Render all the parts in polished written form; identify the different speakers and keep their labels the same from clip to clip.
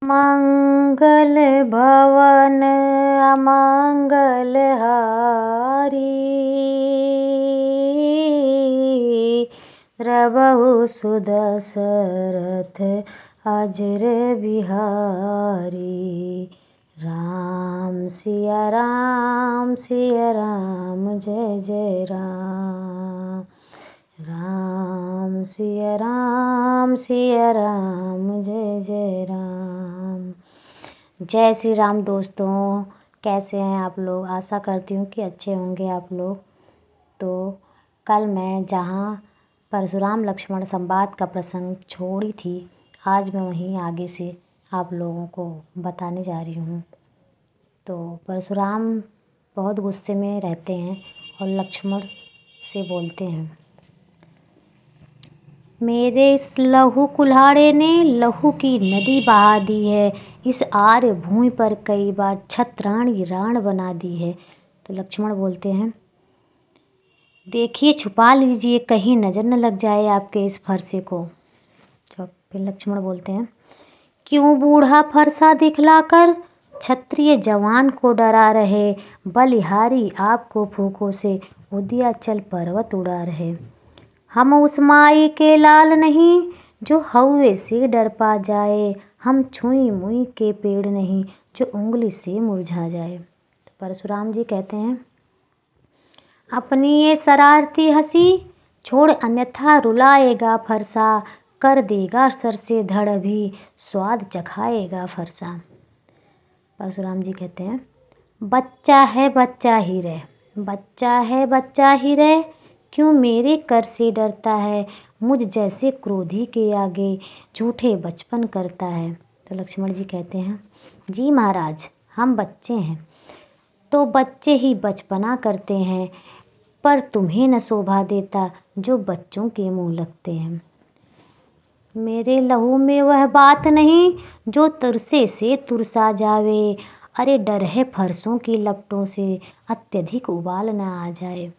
Speaker 1: मंगल भवन अमंगल हारी, रबहु सुदशरथ अजर बिहारी। राम सिया राम जय जय राम। राम सिया राम जय जय राम। जय श्री राम दोस्तों, कैसे हैं आप लोग। आशा करती हूँ कि अच्छे होंगे आप लोग। तो कल मैं जहाँ परशुराम लक्ष्मण संवाद का प्रसंग छोड़ी थी, आज मैं वहीं आगे से आप लोगों को बताने जा रही हूँ। तो परशुराम बहुत गुस्से में रहते हैं और लक्ष्मण से बोलते हैं, मेरे इस लहू कुल्हाड़े ने लहू की नदी बहा दी है। इस आर्य भूमि पर कई बार छत्राणी राण बना दी है। तो लक्ष्मण बोलते हैं, देखिए छुपा लीजिए, कहीं नज़र न लग जाए आपके इस फरसे को। तो फिर लक्ष्मण बोलते हैं, क्यों बूढ़ा फरसा दिखलाकर क्षत्रिय जवान को डरा रहे। बलिहारी आपको फूकों से उदयाचल पर्वत उड़ा रहे। हम उस माई के लाल नहीं जो हौवे से डर पा जाए। हम छुई मुई के पेड़ नहीं जो उंगली से मुरझा जाए। तो परशुराम जी कहते हैं, अपनी ये शरारती हंसी छोड़, अन्यथा रुलाएगा फरसा। कर देगा सर से धड़ भी, स्वाद चखाएगा फरसा। परशुराम जी कहते हैं, बच्चा है बच्चा ही रहे, बच्चा है बच्चा ही रहे। क्यों मेरे कर से डरता है। मुझ जैसे क्रोधी के आगे झूठे बचपन करता है। तो लक्ष्मण जी कहते हैं, जी महाराज, हम बच्चे हैं तो बच्चे ही बचपना करते हैं, पर तुम्हें न शोभा देता जो बच्चों के मुंह लगते हैं। मेरे लहू में वह बात नहीं जो तुरसे से तुरसा जावे। अरे डर है फरसों की लपटों से, अत्यधिक उबाल न आ जाए।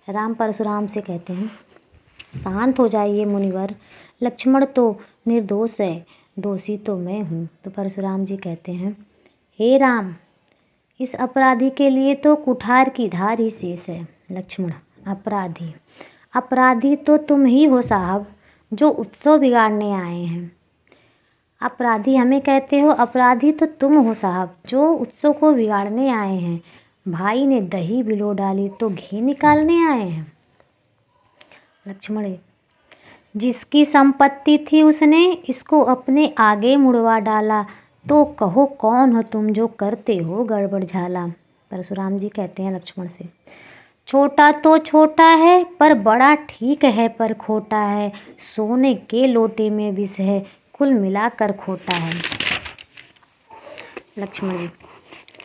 Speaker 1: राम परशुराम से कहते हैं, शांत हो जाइए मुनिवर, लक्ष्मण तो निर्दोष है, दोषी तो मैं हूँ। तो परशुराम जी कहते हैं, हे राम, इस अपराधी के लिए तो कुठार की धार ही शेष है। लक्ष्मण, अपराधी अपराधी तो तुम ही हो साहब, जो उत्सव बिगाड़ने आए हैं। अपराधी हमें कहते हो, अपराधी तो तुम हो साहब, जो उत्सव को बिगाड़ने आए हैं। भाई ने दही बिलो डाली तो घी निकालने आए हैं। लक्ष्मण, जिसकी संपत्ति थी उसने इसको अपने आगे मुड़वा डाला। तो कहो कौन हो तुम जो करते हो गड़बड़ झाला। परशुराम जी कहते हैं लक्ष्मण से, छोटा तो छोटा है पर बड़ा ठीक है, पर खोटा है। सोने के लोटे में विष है, कुल मिलाकर खोटा है।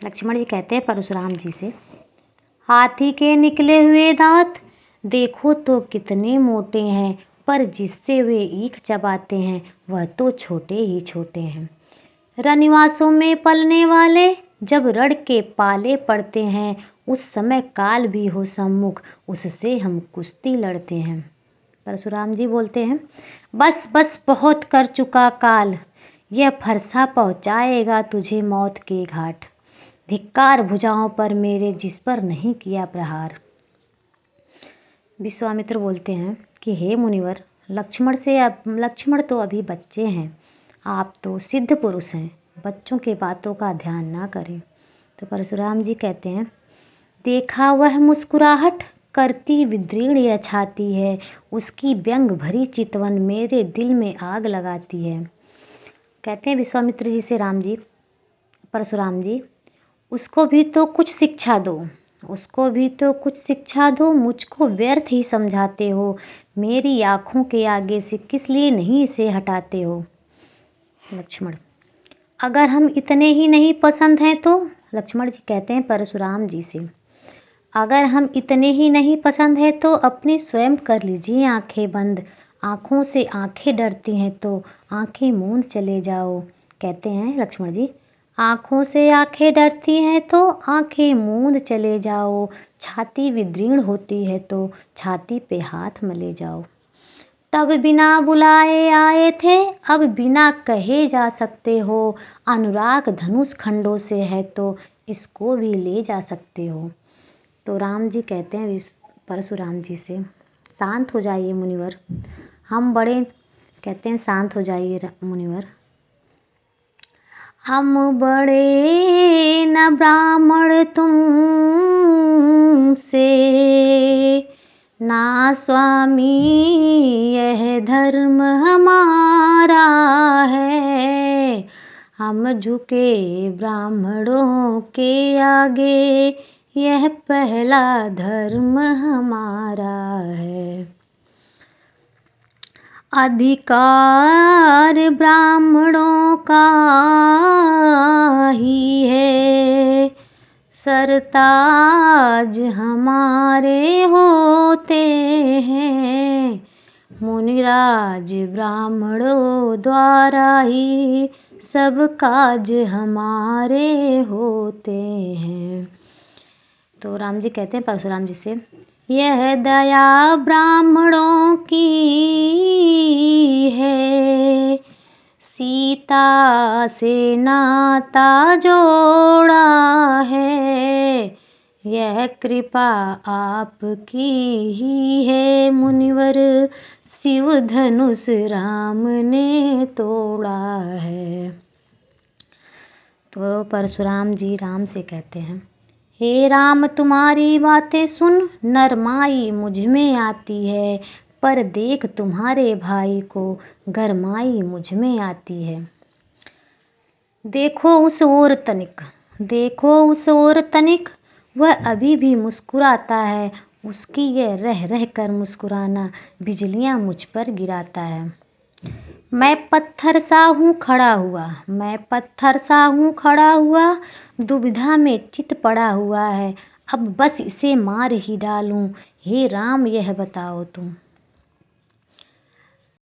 Speaker 1: लक्ष्मण जी कहते हैं परशुराम जी से, हाथी के निकले हुए दांत देखो तो कितने मोटे हैं, पर जिससे वे ईख चबाते हैं वह तो छोटे ही छोटे हैं। रनिवासों में पलने वाले जब रड़ के पाले पड़ते हैं, उस समय काल भी हो सम्मुख उससे हम कुश्ती लड़ते हैं। परशुराम जी बोलते हैं, बस बस बहुत कर चुका काल, यह फरसा पहुँचाएगा तुझे मौत के घाट। धिक्कार भुजाओं पर मेरे जिस पर नहीं किया प्रहार। विश्वामित्र बोलते हैं कि हे मुनिवर, लक्ष्मण तो अभी बच्चे हैं, आप तो सिद्ध पुरुष हैं, बच्चों के बातों का ध्यान ना करें। तो परशुराम जी कहते हैं, देखा वह मुस्कुराहट करती विदीर्ण यह छाती है। उसकी व्यंग भरी चितवन मेरे दिल में आग लगाती है। कहते हैं विश्वामित्र जी से परशुराम जी, उसको भी तो कुछ शिक्षा दो, उसको भी तो कुछ शिक्षा दो। मुझको व्यर्थ ही समझाते हो, मेरी आँखों के आगे से किस लिए नहीं इसे हटाते हो। लक्ष्मण, अगर हम इतने ही नहीं पसंद हैं तो। लक्ष्मण जी कहते हैं परशुराम जी से, अगर हम इतने ही नहीं पसंद है तो अपनी स्वयं कर लीजिए आंखें बंद। आँखों से आंखें डरती हैं तो आंखें मूंद चले जाओ। कहते हैं लक्ष्मण जी, आँखों से आंखें डरती हैं तो आंखें मूंद चले जाओ। छाती विदीर्ण होती है तो छाती पे हाथ मले जाओ। तब बिना बुलाए आए थे, अब बिना कहे जा सकते हो। अनुराग धनुष खंडों से है तो इसको भी ले जा सकते हो। तो राम जी कहते हैं परशुराम जी से, शांत हो जाइए मुनिवर, हम बड़े, कहते हैं शांत हो जाइए मुनिवर, हम बड़े न ब्राह्मण तुम से, ना स्वामी यह धर्म हमारा है। हम झुके ब्राह्मणों के आगे, यह पहला धर्म हमारा है। अधिकार ब्राह्मणों का ही है, सरताज हमारे होते हैं। मुनिराज ब्राह्मणों द्वारा ही सब काज हमारे होते हैं। तो राम जी कहते हैं परशुराम जी से, यह दया ब्राह्मणों की है, सीता से नाता जोड़ा है। यह कृपा आपकी ही है मुनिवर, शिव धनुष राम ने तोड़ा है। तो परशुराम जी राम से कहते हैं, हे राम तुम्हारी बातें सुन नरमाई मुझ में आती है, पर देख तुम्हारे भाई को गरमाई मुझ में आती है। देखो उस ओर तनिक, देखो उस ओर तनिक, वह अभी भी मुस्कुराता है। उसकी यह रह रह कर मुस्कुराना बिजलियां मुझ पर गिराता है। मैं पत्थर सा हूँ खड़ा हुआ, मैं पत्थर सा हूँ खड़ा हुआ, दुविधा में चित पड़ा हुआ है। अब बस इसे मार ही डालूं, हे राम यह बताओ तुम।